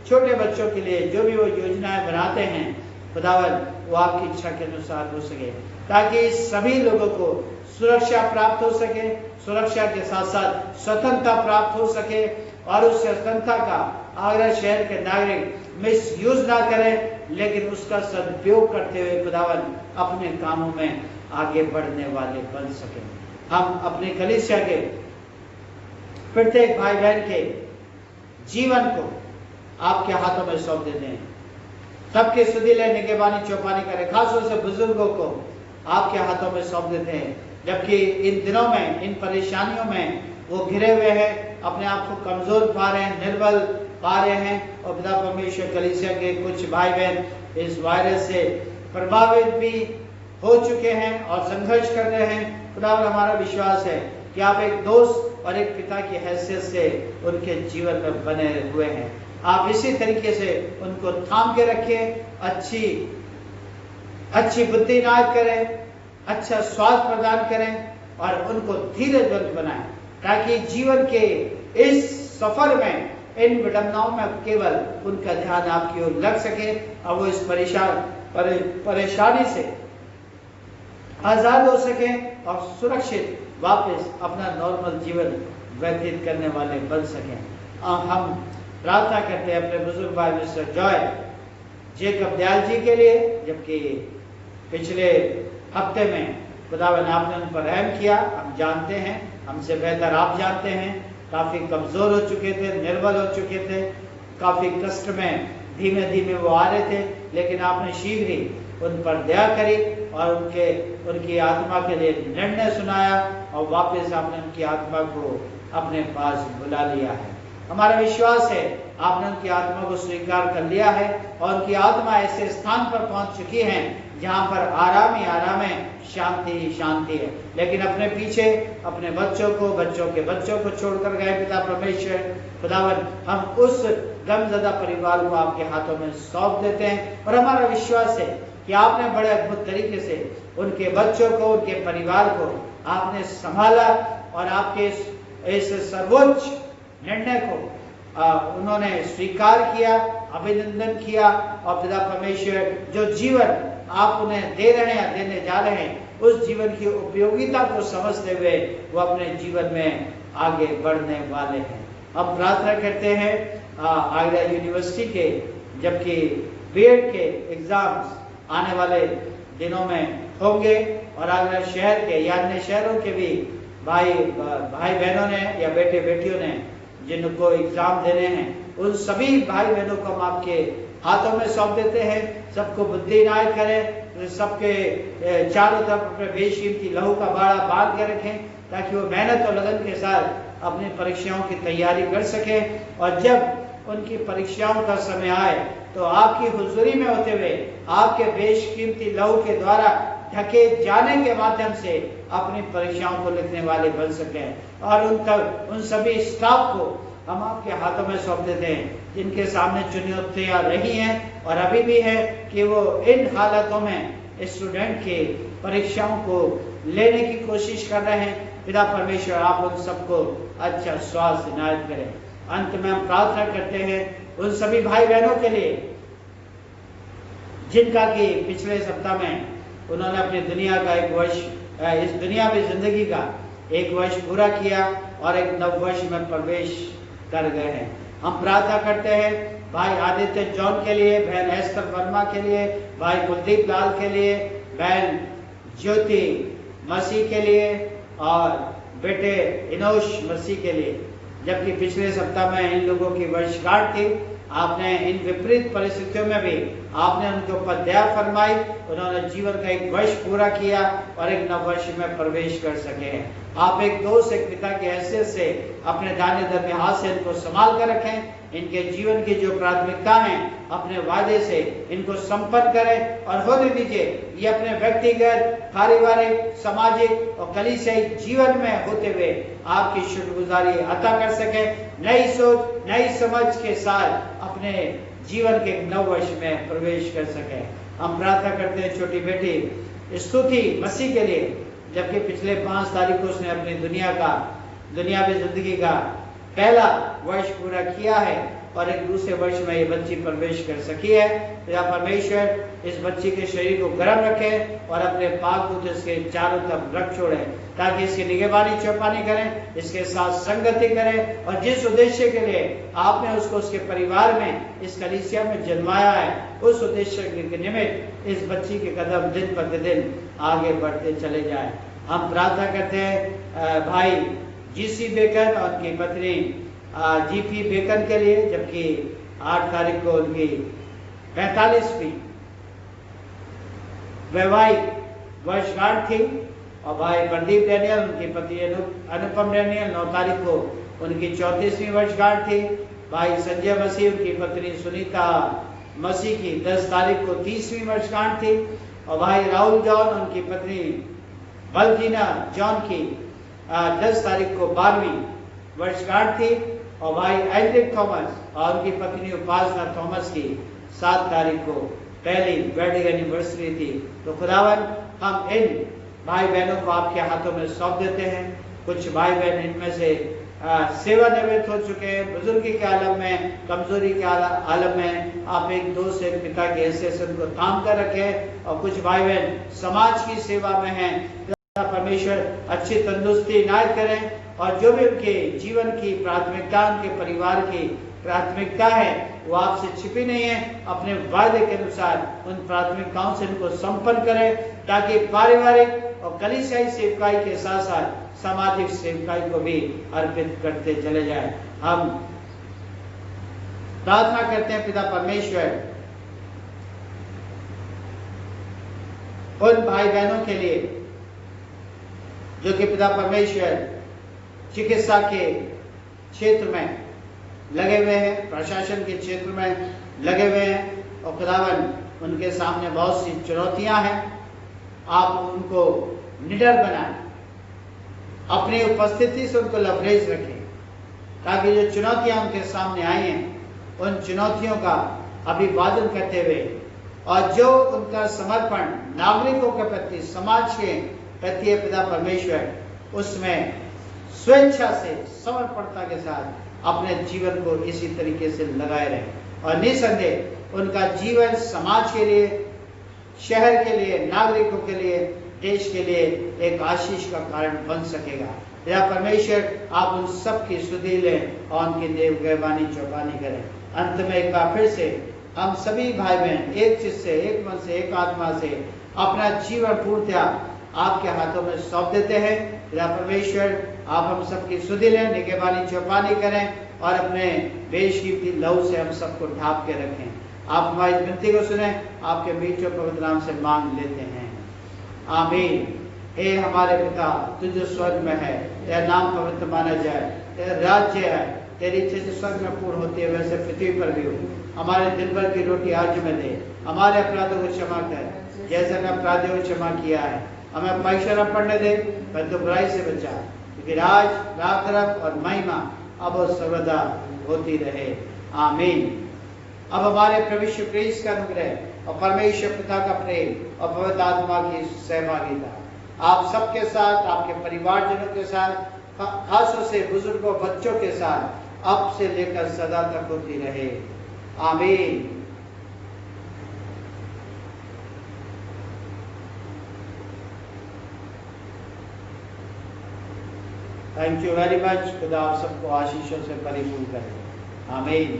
छोटे बच्चों के लिए जो भी वो योजनाएं बनाते हैं, खुदावन वो आपकी इच्छा के अनुसार हो सके, ताकि सभी लोगों को सुरक्षा प्राप्त हो सके, सुरक्षा के साथ साथ स्वतंत्रता प्राप्त हो सके और उस स्वतंत्रता का आगरा शहर के नागरिक मिस यूज ना करें, लेकिन उसका सदुपयोग करते हुए खुदावन अपने कामों में आगे बढ़ने वाले बन सके। हम अपने कलीसिया के प्रत्येक भाई बहन के जीवन को आपके हाथों में सौंप देते हैं। सबके सुधीले निगहबानी चौपानी करें, खासतौर से बुजुर्गों को आपके हाथों में सौंप देते हैं, जबकि इन दिनों में, इन परेशानियों में वो घिरे हुए हैं, अपने आप को कमजोर पा रहे हैं, निर्बल पा रहे हैं। और पिता परमेश्वर, कलीसिया के कुछ भाई बहन इस वायरस से प्रभावित भी हो चुके हैं और संघर्ष कर रहे हैं। खुदा, हमारा विश्वास है कि आप एक दोस्त और एक पिता की हैसियत से उनके जीवन में बने हुए हैं। आप इसी तरीके से उनको थाम के रखें, अच्छी बुद्धि इनायत करें, अच्छा स्वास्थ्य प्रदान करें और उनको धीरजवंत बनाएं, ताकि जीवन के इस सफर में, इन विडंबनाओं में केवल उनका ध्यान आपकी ओर लग सके और वो इस परेशानी से आजाद हो सके और सुरक्षित वापस अपना नॉर्मल जीवन व्यतीत करने वाले बन सकें। हम प्रार्थना करते हैं अपने बुजुर्ग भाई mister Joy Jacob Dayal ji के लिए, जबकि पिछले हफ्ते में खुदावन आपने उन पर रहम किया। हम जानते हैं, हमसे बेहतर आप जानते हैं, काफी कमजोर हो चुके थे, निर्बल हो चुके थे, काफी कष्ट में धीमे धीमे वो आ रहे थे, लेकिन आपने शीघ्र ही उन पर दया करी और उनकी आत्मा के लिए निर्णय सुनाया और वापस आपने उनकी आत्मा को अपने पास बुला लिया है। हमारा विश्वास है आपने उनकी आत्मा को स्वीकार कर लिया है और उनकी आत्मा ऐसे स्थान पर पहुंच चुकी है जहां पर आराम ही आराम है, शांति ही शांति है। लेकिन अपने पीछे अपने बच्चों के बच्चों को छोड़कर गए पिता परमेश्वर खुदावन, हम उस गमज़दा परिवार को आपके हाथों में सौंप देते हैं और हमारा विश्वास है कि आपने बड़े अद्भुत तरीके से उनके बच्चों को, उनके परिवार को आपने संभाला और आपके इस सर्वोच्च निर्णय को उन्होंने स्वीकार किया, अभिनंदन किया और पिता परमेश्वर जो जीवन आप उन्हें दे रहे हैं, देने जा रहे हैं, उस जीवन की उपयोगिता को समझते हुए वो अपने जीवन में आगे बढ़ने वाले हैं। हम प्रार्थना करते हैं आगरा यूनिवर्सिटी के, जबकि बीएड के एग्जाम्स आने वाले दिनों में होंगे और अगर शहर के या अन्य शहरों के भी भाई बहनों ने या बेटे बेटियों ने जिनको एग्जाम देने हैं, उन सभी भाई बहनों को हम आपके हाथों में सौंप देते हैं। सबको बुद्धि इनायत करें, सबके चारों तरफ अपने बेशकीमती लहू का बाड़ा बांध के रखें ताकि वो मेहनत और लगन के साथ अपनी परीक्षाओं की तैयारी कर सकें और जब उनकी परीक्षाओं का समय आए तो आपकी हुजूरी में होते हुए आपके बेशकीमती लहू के द्वारा ढके जाने के माध्यम से अपनी परीक्षाओं को लिखने वाले बन सकें। और उन सभी स्टाफ को हम आपके हाथों में सौंप देते हैं जिनके सामने चुनौतियां रही हैं और अभी भी है कि वो इन हालातों में स्टूडेंट के परीक्षाओं को लेने की कोशिश कर रहे हैं। पिता परमेश्वर, आप उन सबको अच्छा स्वास्थ्य इनायत करें। अंत में हम प्रार्थना करते हैं उन सभी भाई बहनों के लिए जिनका कि पिछले सप्ताह में उन्होंने अपनी दुनिया का एक वर्ष, इस दुनिया में जिंदगी का एक वर्ष पूरा किया और एक नव वर्ष में प्रवेश कर गए हैं। हम प्रार्थना करते हैं भाई आदित्य जॉन के लिए, बहन एस्तर वर्मा के लिए, भाई कुलदीप लाल के लिए, बहन ज्योति मसीह के लिए और बेटे इनोश मसीह के लिए। जबकि पिछले सप्ताह में इन लोगों की वर्षगांठ थी, आपने इन विपरीत परिस्थितियों में भी आपने उनके ऊपर दया फरमाई, उन्होंने जीवन का एक वर्ष पूरा किया और एक नव वर्ष में प्रवेश कर सके। आप एक दोस्त, एक पिता की हैसियत से अपने दाहिने दरमियान हाथ से इनको संभाल कर रखें। इनके जीवन की जो प्राथमिकता है अपने वादे से इनको संपन्न करें और होने दीजिए ये अपने व्यक्तिगत, पारिवारिक, सामाजिक और कलीसियाई जीवन में होते हुए आपकी शुक्रगुजारी अता कर सके। नई सोच, नई समझ के साथ अपने जीवन के नव वर्ष में प्रवेश कर सके। हम प्रार्थना करते हैं छोटी बेटी स्तुति मसीह के लिए, जबकि पिछले 5 तारीख को उसने अपनी दुनियावी जिंदगी का पहला वर्ष पूरा किया है और एक दूसरे वर्ष में ये बच्ची प्रवेश कर सकी है। या परमेश्वर इस बच्ची के शरीर को गर्म रखे और अपने पाक दूत इसके चारों तरफ रख छोड़े ताकि इसकी निगहबानी चौपानी करें, इसके साथ संगति करें और जिस उद्देश्य के लिए आपने उसको उसके परिवार में, इस कलीसिया में जन्माया है, उस उद्देश्य के निमित्त इस बच्ची के कदम दिन प्रतिदिन आगे बढ़ते चले जाए। हम प्रार्थना करते हैं भाई जीसी बेकन और उनकी पत्नी जीपी बेकन के लिए, जबकि 8 तारीख को उनकी 45वीं वैवाहिक वर्षगांठ थी और भाई प्रदीप डैनियल, उनकी पत्नी अनुपम डैनियल 9 तारीख को उनकी 34वीं वर्षगांठ थी। भाई संजय मसीह, उनकी पत्नी सुनीता मसीह की 10 तारीख को 30वीं वर्षगांठ थी और भाई राहुल जॉन, उनकी पत्नी बल्जीना जॉन की 10 तारीख को 12वीं वर्षगांठ थी और भाई एंड्रिक थॉमस और उनकी पत्नी उपासना थॉमस की 7 तारीख को पहली वेडिंग एनिवर्सरी थी। तो खुदावन, हम इन भाई बहनों को आपके हाथों में सौंप देते हैं। कुछ भाई बहन इनमें से सेवानिवृत्त हो चुके हैं, बुजुर्गी के आलम में, कमजोरी के आलम में। आप एक दोस्त, एक पिता के हैसियत से उनको थाम कर रखें और कुछ भाई बहन समाज की सेवा में हैं। परमेश्वर अच्छी तंदुरुस्ती इनायत करें और जो भी उनके जीवन की प्राथमिकता, उनके परिवार की प्राथमिकता है वो आपसे छिपी नहीं है। अपने वायदे के अनुसार उन प्राथमिकताओं से इनको संपन्न करें ताकि पारिवारिक और कलीसियाई सेवकाई के साथ साथ सामाजिक सेवकाई को भी अर्पित करते चले जाएं। हम प्रार्थना करते हैं पिता परमेश्वर उन भाई बहनों के लिए जो कि पिता परमेश्वर चिकित्सा के क्षेत्र में लगे हुए हैं, प्रशासन के क्षेत्र में लगे हुए हैं और खुदावन उनके सामने बहुत सी चुनौतियां हैं। आप उनको निडर बनाएं, अपनी उपस्थिति से उनको लवरेज रखें ताकि जो चुनौतियां उनके सामने आई हैं उन चुनौतियों का अभिवादन करते हुए और जो उनका समर्पण नागरिकों के प्रति, समाज के प्रति पिता परमेश्वर, उसमें स्वेच्छा से समर्पणता के साथ अपने जीवन को इसी तरीके से लगाए रहे और निसंदेह उनका जीवन समाज के लिए, शहर के लिए, नागरिकों के लिए, देश के लिए एक आशीष का कारण बन सकेगा। पिता परमेश्वर, आप उन सब की स्तुति लें और उनकी देवगहबानी चौपानी करें। अंत में एक बार फिर से हम सभी भाई बहन एक चित्त से, एक मन से, एक आत्मा से अपना जीवन पूर्णतया आपके हाथों में सौंप देते हैं। पिता परमेश्वर, आप हम सबकी सुधि लें, निगहबानी चौपानी करें और अपने बेशकीमती लहू से हम सबको ढांप के रखें। आप हमारी विनती को सुने, आपके बीच पवित्र नाम से मांग लेते हैं, आमीन। हे हमारे पिता, तू जो स्वर्ग में है, तेरा नाम पवित्र माना जाए, तेरा राज्य है, तेरी इच्छा स्वर्ग में पूर्ण होती है वैसे पृथ्वी पर भी हो। हमारे दिन भर की रोटी आज हमें दे, हमारे अपराधों को क्षमा कर जैसे हमने अपराधियों को क्षमा किया है। हमें परीक्षा न पड़ने दे, परंतु बुराई से बचा, क्योंकि राज, रातरफ और महिमा अब और सर्वदा होती रहे, आमीन। अब हमारे प्रभु यीशु क्रिस्त का अनुग्रह और परमेश्वर पिता का प्रेम और पवित्र आत्मा की सहभागिता आप सबके साथ, आपके परिवारजनों के साथ, खासों से बुजुर्गों, बच्चों के साथ अब से लेकर सदा तक होती रहे, आमीन। Thank you very much. खुदा आप सबको आशीषों से परिपूर्ण करे, आमीन।